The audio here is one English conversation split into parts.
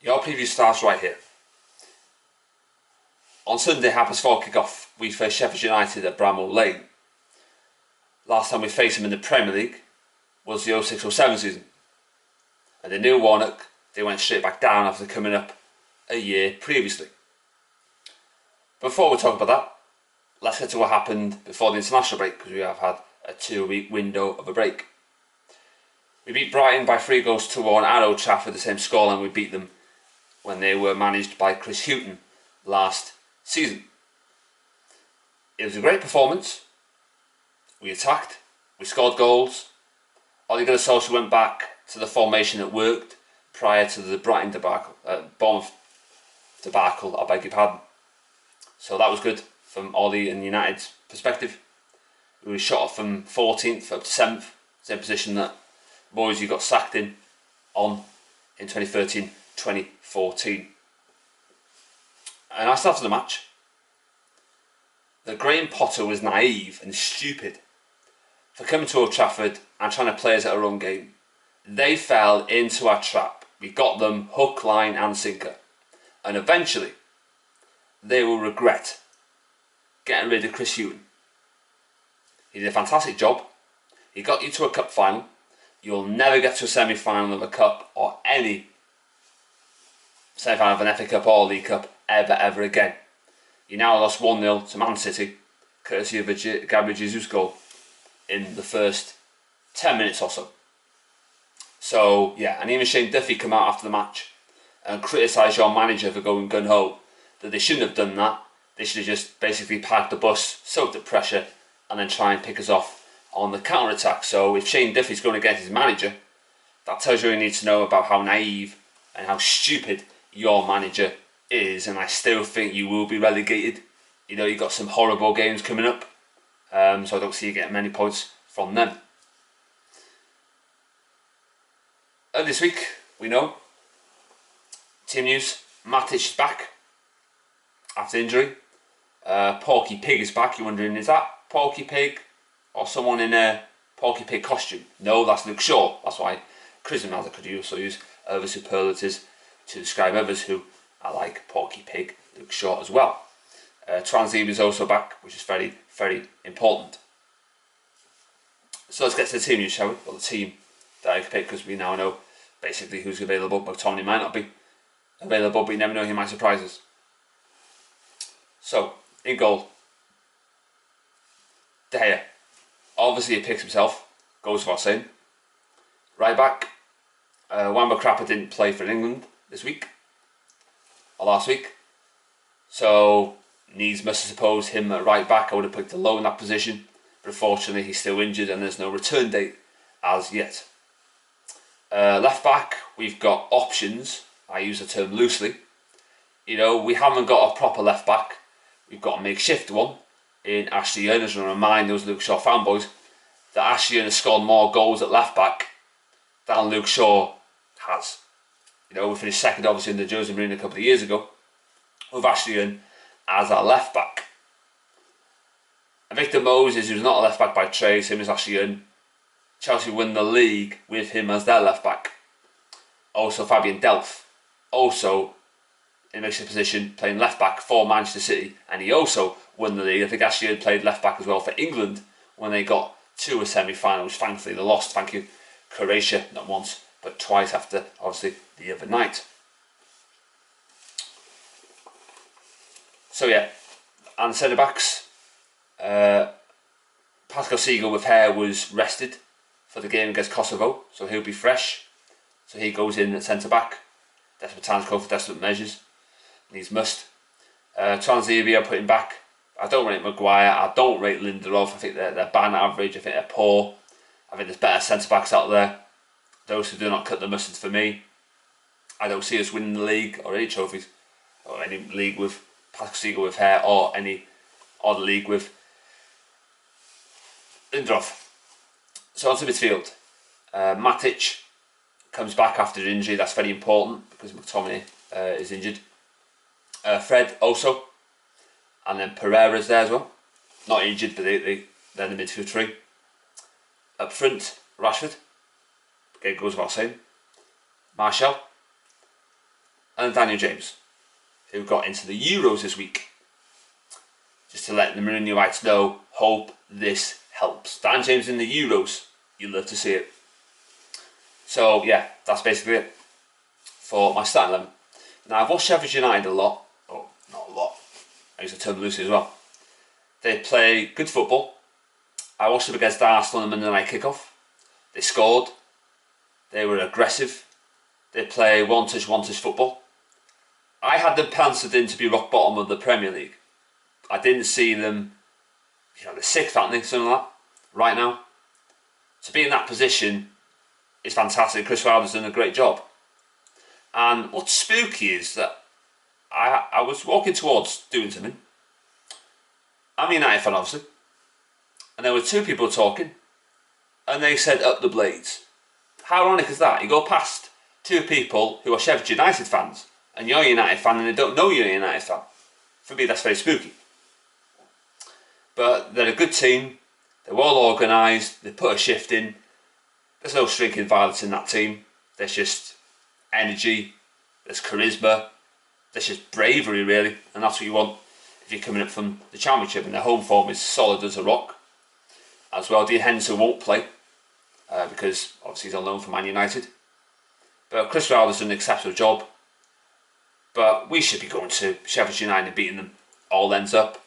Your preview starts right here. On Sunday, 4:30 kick-off, we face Sheffield United at Bramall Lane. Last time we faced them in the Premier League was the 06-07 season. And the new Warnock, they went straight back down after coming up a year previously. Before we talk about that, let's get to what happened before the international break, because we have had a 2-week window of a break. We beat Brighton by 3-1 at Old Trafford, the same scoreline we beat them when they were managed by Chris Hughton last season. It was a great performance. We attacked, we scored goals. Ole Gunnar Solskjaer went back to the formation that worked prior to the Brighton debacle, Bournemouth debacle, I beg your pardon. So that was good from Ole and United's perspective. We were shot from 14th up to 7th, same position that Moyes got sacked in 2013-2014. And I started the match. That Graham Potter was naive and stupid for coming to Old Trafford and trying to play us at our own game. They fell into our trap. We got them hook, line and sinker. And eventually, they will regret getting rid of Chris Hughton. He did a fantastic job. He got you to a cup final. You'll never get to a semi-final of a cup or any semi-final of an FA Cup or League Cup ever again. You now lost 1-0 to Man City, courtesy of a Gabriel Jesus goal in the first 10 minutes or so. So, yeah, and even Shane Duffy come out after the match and criticise your manager for going gun-ho, that they shouldn't have done that. They should have just basically parked the bus, soaked up pressure, and then try and pick us off on the counter-attack. So if Shane Duffy's going against his manager, that tells you all you need to know about how naive and how stupid your manager is. And I still think you will be relegated. You know, you've got some horrible games coming up, so I don't see you getting many points from them. This week, we know, team news, Matic is back after injury. Porky Pig is back. You're wondering, is that Porky Pig or someone in a Porky Pig costume? No, that's Luke Shaw. That's why Chris and Mazza could also use other superlatives to describe others who are like Porky Pig, Luke Shaw as well. Transib is also back, which is very important. So let's get to the team news, shall we? Well, the team that I could pick, because we now know basically who's available. McTominay might not be available, but you never know, he might surprise us. So, in goal, De Gea. Obviously he picks himself, goes without saying. Right back, Wan-Bissaka didn't play for England this week, or last week. So, needs must have supposed him at right back. I would have picked a low in that position. But unfortunately he's still injured and there's no return date as yet. Left back, we've got options. I use the term loosely. You know, we haven't got a proper left back. We've got a makeshift one in Ashley Young. As a reminder, those Luke Shaw fanboys, that Ashley Young has scored more goals at left back than Luke Shaw has. You know, we finished second obviously in the Jose Mourinho a couple of years ago with Ashley Young as our left back. And Victor Moses, who's not a left back by trade, same as Ashley Young. Chelsea won the league with him as their left back. Also Fabian Delph, also in a mixed position, playing left back for Manchester City, and he also won the league. I think Ashley Young played left back as well for England when they got to a semi-final, which thankfully they lost. Thank you, Croatia, not once but twice after obviously the other night. So yeah, and centre backs. Pascal Siegel with hair was rested for the game against Kosovo, so he'll be fresh. So he goes in at centre back. Desperate times call for desperate measures. Needs must. Transavia put him back. I don't rate Maguire. I don't rate Lindelof. I think they're bang average. I think they're poor. I think there's better centre backs out there. Those who do not cut the mustard for me. I don't see us winning the league or any trophies or any league with Pascal Siegel with hair or the league with Lindelof. So onto midfield. Matic comes back after injury. That's very important because McTominay is injured. Fred also, and then Pereira's there as well. Not injured, but they're in the midfield three. Up front, Rashford. Again, goes without saying. Martial. and Daniel James, who got into the Euros this week. Just to let the Mourinhoites know, hope this helps. Dan James in the Euros, you'd love to see it. So yeah, that's basically it for my starting 11. Now I've watched Sheffield United a lot. Oh, not a lot. I use the term loosely as well. They play good football. I watched them against Arsenal on the Monday night kickoff. They scored. They were aggressive. They play one-touch football. I had them penciled in to be rock bottom of the Premier League. I didn't see them, they're sixth, aren't they, something like that, right now. To be in that position is fantastic. Chris Wilder's done a great job. And what's spooky is that I was walking towards doing something. I'm a United fan, obviously. And there were two people talking. And they said, up the Blades. How ironic is that? You go past two people who are Sheffield United fans, and you're a United fan and they don't know you're a United fan. For me, that's very spooky. But they're a good team. They're well organised. They put a shift in. There's no shrinking violence in that team. There's just energy. There's charisma. There's just bravery, really. And that's what you want if you're coming up from the Championship. And their home form is solid as a rock. As well, Dean Henderson won't play because obviously he's on loan from Man United. But Chris Wilder's done an exceptional job. But we should be going to Sheffield United and beating them all ends up.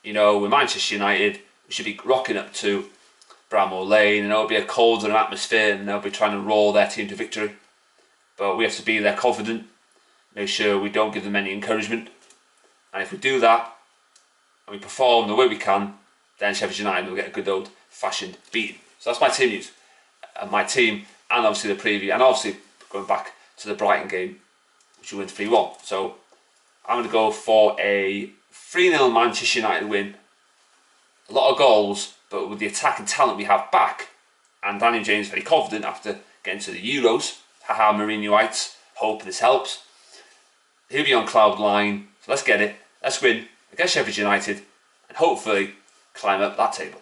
With Manchester United, we should be rocking up to Bramall Lane, and it'll be a colder atmosphere, and they'll be trying to roar their team to victory. But we have to be there confident, make sure we don't give them any encouragement. And if we do that, and we perform the way we can, then Sheffield United will get a good old-fashioned beating. So that's my team news. My team, and obviously the preview, and obviously going back to the Brighton game, which we win 3-1. So I'm going to go for a 3-0 Manchester United win. A lot of goals, but with the attacking talent we have back, and Daniel James very confident after getting to the Euros. Haha, Mourinhoites, hope this helps. He'll be on cloud nine, so let's get it. Let's win against Sheffield United, and hopefully climb up that table.